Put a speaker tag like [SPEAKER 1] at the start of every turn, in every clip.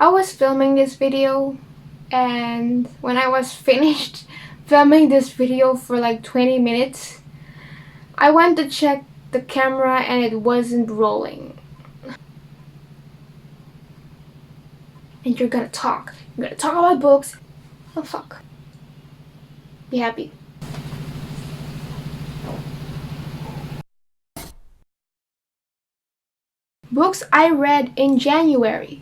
[SPEAKER 1] I was filming this video, and when I was finished filming this video for like 20 minutes, I went to check the camera and it wasn't rolling. And you're gonna talk. You're gonna talk about books. Oh fuck. Be happy. Books I read in January.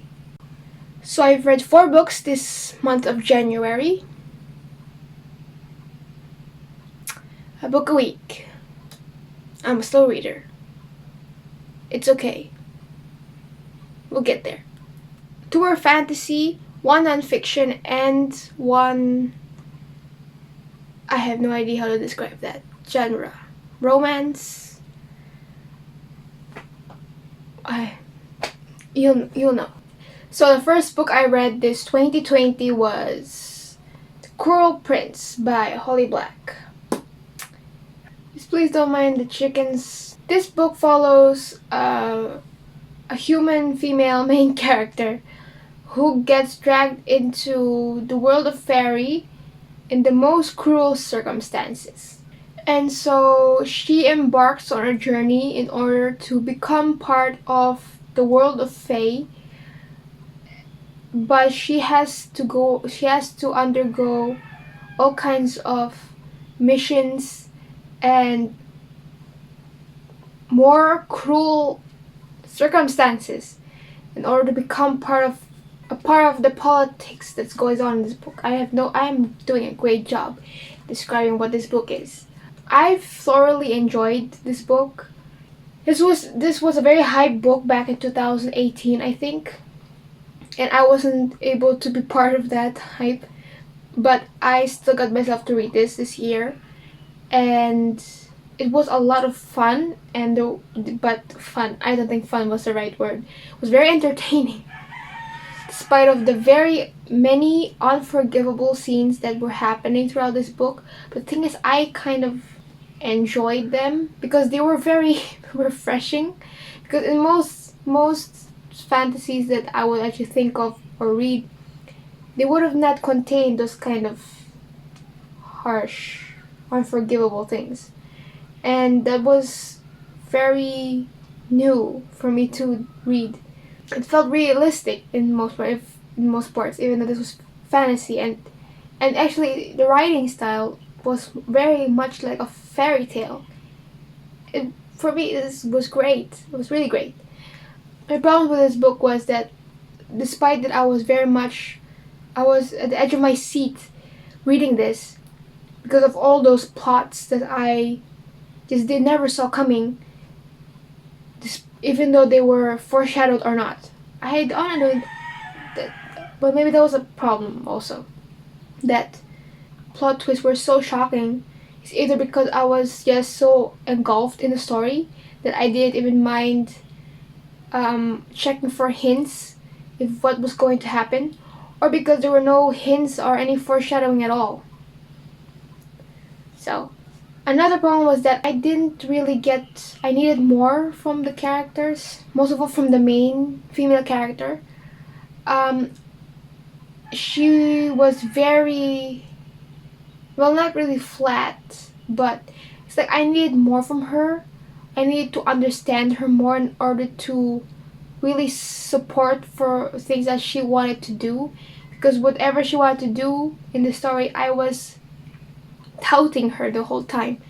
[SPEAKER 1] So I've read 4 books this month of January. A book a week. I'm a slow reader. It's okay. We'll get there. 2 are fantasy, 1 nonfiction, and 1... I have no idea how to describe that genre. Romance. You'll know. So the first book I read this 2020 was The Cruel Prince by Holly Black. Please don't mind the chickens. This book follows a human female main character who gets dragged into the world of fairy in the most cruel circumstances. And so she embarks on a journey in order to become part of the world of fae, but she has to undergo all kinds of missions and more cruel circumstances in order to become part of the politics that's going on in this book. I am doing a great job describing what this book is. I've thoroughly enjoyed this book. This was a very hyped book back in 2018, I think. And I wasn't able to be part of that hype, but I still got myself to read this year, and it was a lot of fun. But fun, I don't think fun was the right word. It was very entertaining, despite of the very many unforgivable scenes that were happening throughout this book. But the thing is, I kind of enjoyed them because they were very refreshing. Because in most fantasies that I would actually think of or read, they would have not contained those kind of harsh, unforgivable things. And that was very new for me to read. It felt realistic in most parts, even though this was fantasy, and actually the writing style was very much like a fairy tale. For me, this was great. It was really great. My problem with this book was that despite that I was at the edge of my seat reading this because of all those plots that I never saw coming, even though they were foreshadowed or not. I don't know that, but maybe that was a problem also. That plot twists were so shocking. It's either because I was just so engulfed in the story that I didn't even mind checking for hints if what was going to happen, or because there were no hints or any foreshadowing at all. So another problem was that I didn't really get... I needed more from the characters, most of all from the main female character. She was very... well, not really flat, but it's like I needed more from her. I needed to understand her more in order to really support for things that she wanted to do. Because whatever she wanted to do in the story, I was doubting her the whole time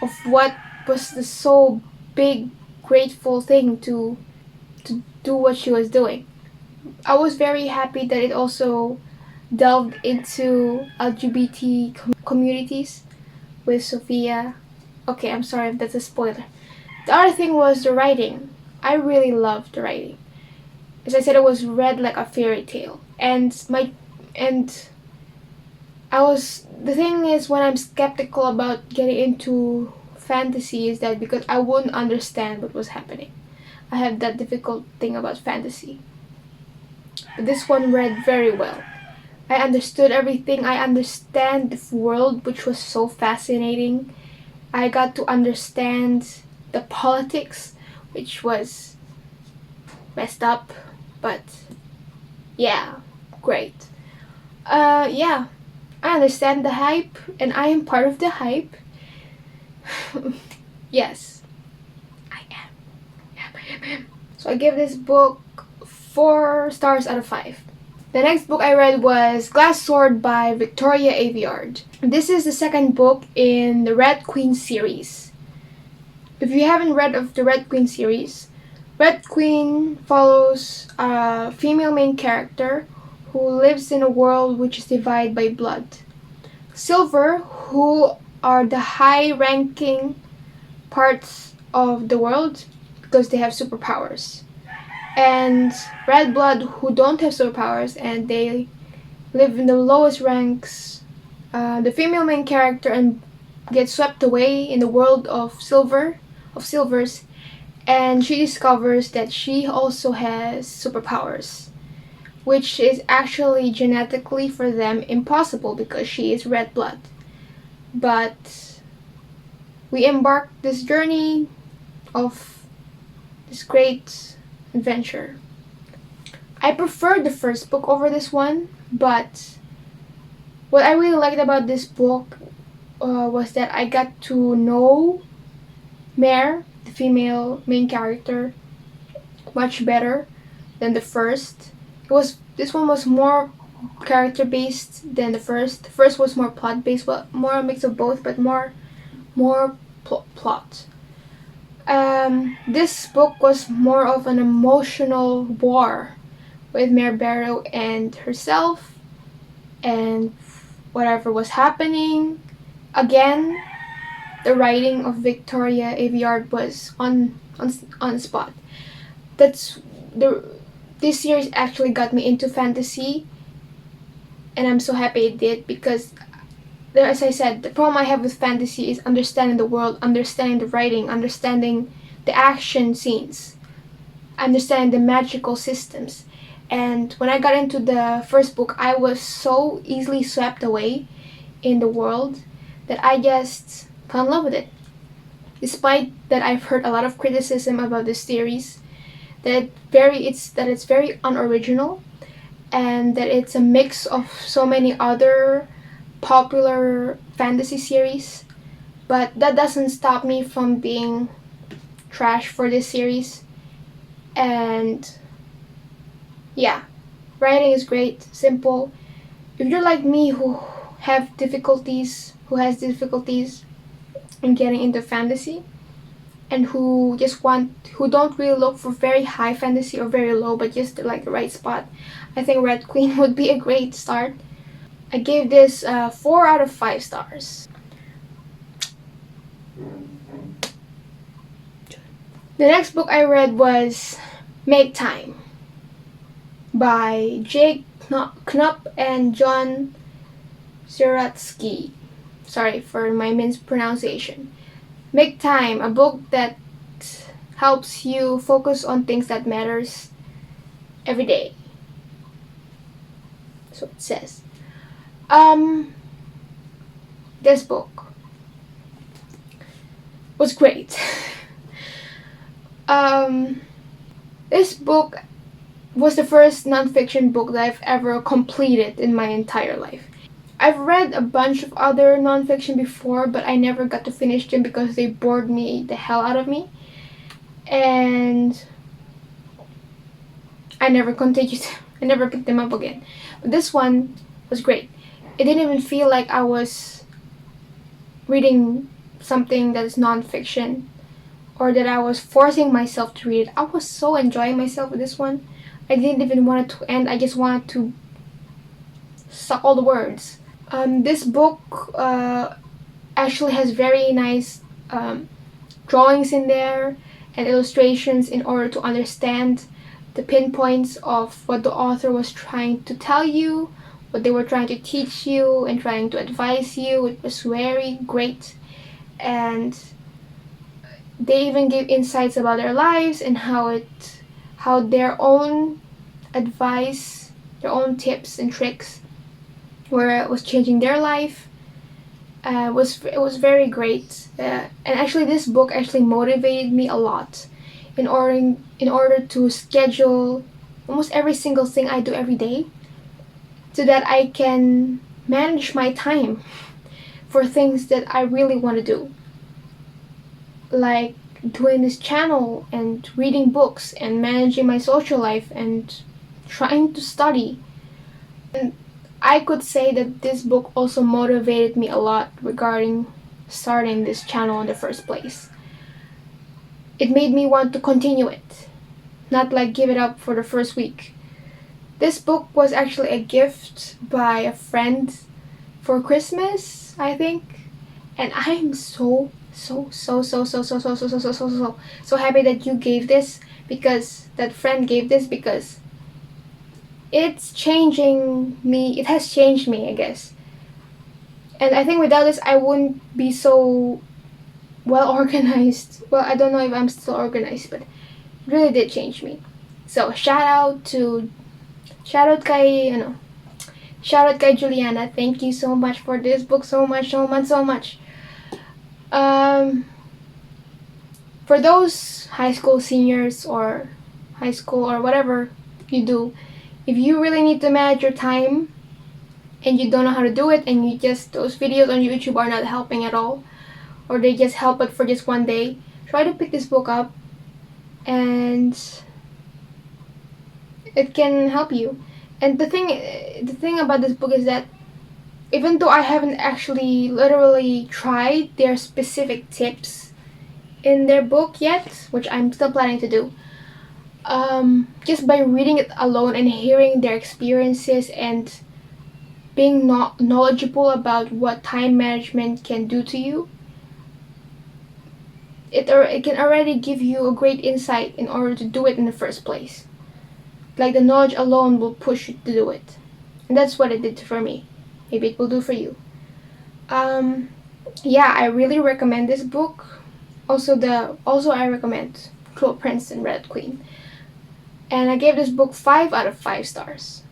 [SPEAKER 1] of what was the so big, grateful thing to do what she was doing. I was very happy that it also delved into LGBT communities with Sophia. Okay, I'm sorry if that's a spoiler. The other thing was the writing. I really loved the writing. As I said, it was read like a fairy tale. The thing is, when I'm skeptical about getting into fantasy, is that because I wouldn't understand what was happening. I have that difficult thing about fantasy. But this one read very well. I understood everything. I understand the world, which was so fascinating. I got to understand the politics, which was messed up, but Yeah, great. Yeah, I understand the hype, and I am part of the hype. Yes, I am. I am. So I give this book 4 stars out of 5. The next book I read was Glass Sword by Victoria Aveyard. This is the second book in the Red Queen series. If you haven't read of the Red Queen series, Red Queen follows a female main character who lives in a world which is divided by blood. Silver, who are the high-ranking parts of the world because they have superpowers. And Red Blood, who don't have superpowers and they live in the lowest ranks. The female main character and gets swept away in the world of silvers, and she discovers that she also has superpowers, which is actually genetically for them impossible because she is red blood. But we embark this journey of this great adventure. I prefer the first book over this one, but what I really liked about this book was that I got to know Mare, the female main character, much better than the first. This one was more character based than the first. The first was more plot based, well, more a mix of both, but more plot. This book was more of an emotional war with Mare Barrow and herself and whatever was happening. Again, the writing of Victoria Aveyard was on spot. That's this series actually got me into fantasy, and I'm so happy it did because, as I said, the problem I have with fantasy is understanding the world, understanding the writing, understanding the action scenes, understanding the magical systems. And when I got into the first book, I was so easily swept away in the world that I just fell in love with it. Despite that I've heard a lot of criticism about this series, that it's very unoriginal and that it's a mix of so many other popular fantasy series, but that doesn't stop me from being trash for this series. And yeah, writing is great, simple. If you're like me who has difficulties in getting into fantasy and who don't really look for very high fantasy or very low, but just like the right spot, I think Red Queen would be a great start. I gave this 4 out of 5 stars. The next book I read was Make Time by Jake Knapp and John Zeratsky. Sorry for my mispronunciation. Make Time, a book that helps you focus on things that matters every day. So it says. This book was great. This book was the first nonfiction book that I've ever completed in my entire life. I've read a bunch of other nonfiction before, but I never got to finish them because they bored me the hell out of me. And I never continued. I never picked them up again. But this one was great. It didn't even feel like I was reading something that is nonfiction or that I was forcing myself to read it. I was so enjoying myself with this one. I didn't even want it to end. I just wanted to suck all the words. This book actually has very nice drawings in there and illustrations in order to understand the pinpoints of what the author was trying to tell you, what they were trying to teach you and trying to advise you. It was very great. And they even give insights about their lives and how their own advice, their own tips and tricks where it was changing their life. It was very great. And actually this book actually motivated me a lot in order to schedule almost every single thing I do every day, so that I can manage my time for things that I really want to do. Like doing this channel and reading books and managing my social life and trying to study. And I could say that this book also motivated me a lot regarding starting this channel in the first place. It made me want to continue it, not like give it up for the first week. This book was actually a gift by a friend for Christmas, I think. And I'm so happy that you gave this, because that friend gave this, because it's changing me. It has changed me, I guess. And I think without this, I wouldn't be so well organized. Well, I don't know if I'm still organized, but it really did change me. So shout out kay Juliana. Thank you so much for this book, so much. For those high school seniors or high school or whatever you do, if you really need to manage your time and you don't know how to do it, and those videos on YouTube are not helping at all, or they just help it for just one day, try to pick this book up and it can help you. And the thing about this book is that even though I haven't actually literally tried their specific tips in their book yet, which I'm still planning to do, just by reading it alone and hearing their experiences and being knowledgeable about what time management can do to you, it can already give you a great insight in order to do it in the first place. Like the knowledge alone will push you to do it. And that's what it did for me. Maybe it will do for you. Yeah, I really recommend this book. Also I recommend Cruel Prince and Red Queen. And I gave this book 5 out of 5 stars.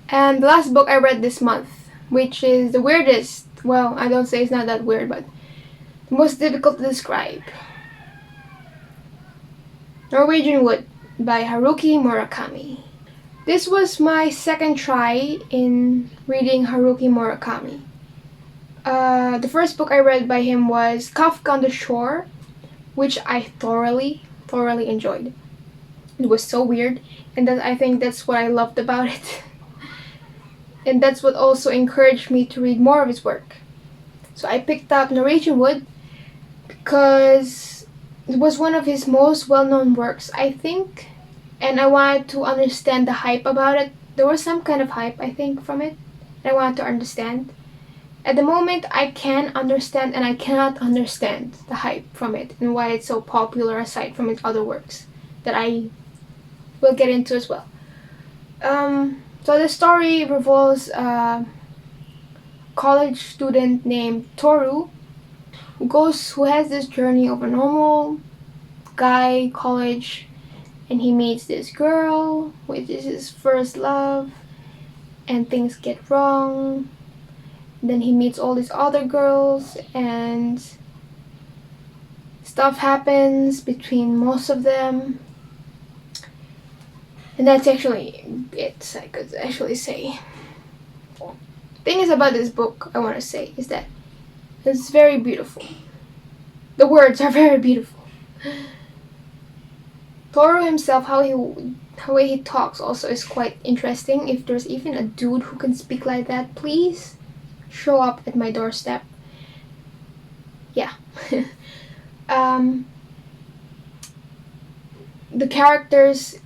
[SPEAKER 1] And the last book I read this month, which is the weirdest, well, I don't say it's not that weird, but the most difficult to describe. Norwegian Wood by Haruki Murakami. This was my second try in reading Haruki Murakami. The first book I read by him was Kafka on the Shore, which I thoroughly enjoyed. It was so weird, and I think that's what I loved about it. And that's what also encouraged me to read more of his work. So I picked up Norwegian Wood because it was one of his most well-known works, I think, and I wanted to understand the hype about it. There was some kind of hype, I think, from it, and I wanted to understand. At the moment, I can understand and I cannot understand the hype from it and why it's so popular aside from its other works that I will get into as well. So the story revolves a college student named Toru who has this journey of a normal guy college, and he meets this girl, which is his first love, and things get wrong. Then he meets all these other girls and stuff happens between most of them. And that's actually it, I could actually say. Thing is about this book, I want to say, is that it's very beautiful. The words are very beautiful. Toru himself, how way he talks also is quite interesting. If there's even a dude who can speak like that, please show up at my doorstep. Yeah. The characters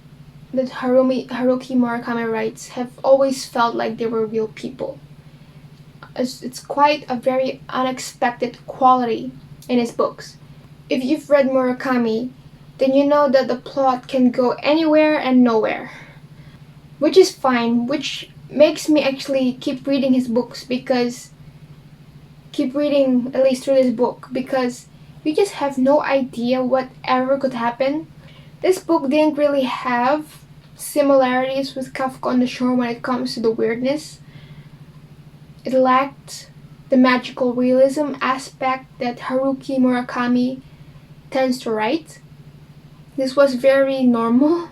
[SPEAKER 1] that Haruki Murakami writes have always felt like they were real people. It's quite a very unexpected quality in his books. If you've read Murakami, then you know that the plot can go anywhere and nowhere, which is fine, which makes me actually keep reading his books, keep reading at least through this book, because you just have no idea whatever could happen. This book didn't really have similarities with Kafka on the Shore when it comes to the weirdness. It lacked the magical realism aspect that Haruki Murakami tends to write. This was very normal.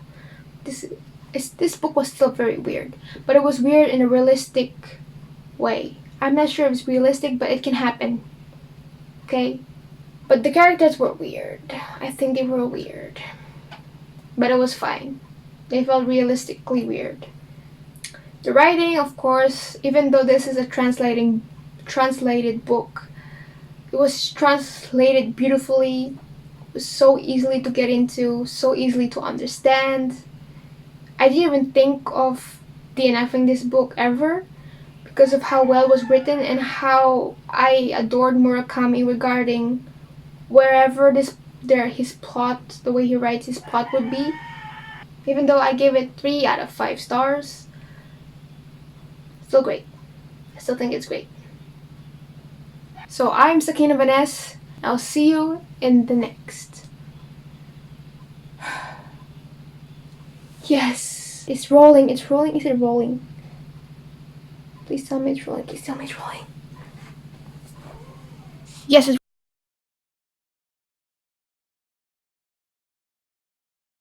[SPEAKER 1] this book was still very weird, but it was weird in a realistic way. I'm not sure if it's realistic, but it can happen. Okay? But the characters were weird. I think they were weird. But it was fine. They felt realistically weird. The writing, of course, even though this is a translated book, it was translated beautifully. It was so easily to get into, so easily to understand. I didn't even think of DNFing this book ever because of how well it was written and how I adored Murakami regarding wherever his plot, the way he writes his plot would be. Even though I gave it 3 out of 5 stars, still great. I still think it's great. So I'm Sakina Vanessa. I'll see you in the next. Yes, it's rolling. It's rolling. Is it rolling? Please tell me it's rolling. Please tell me it's rolling. Yes, it's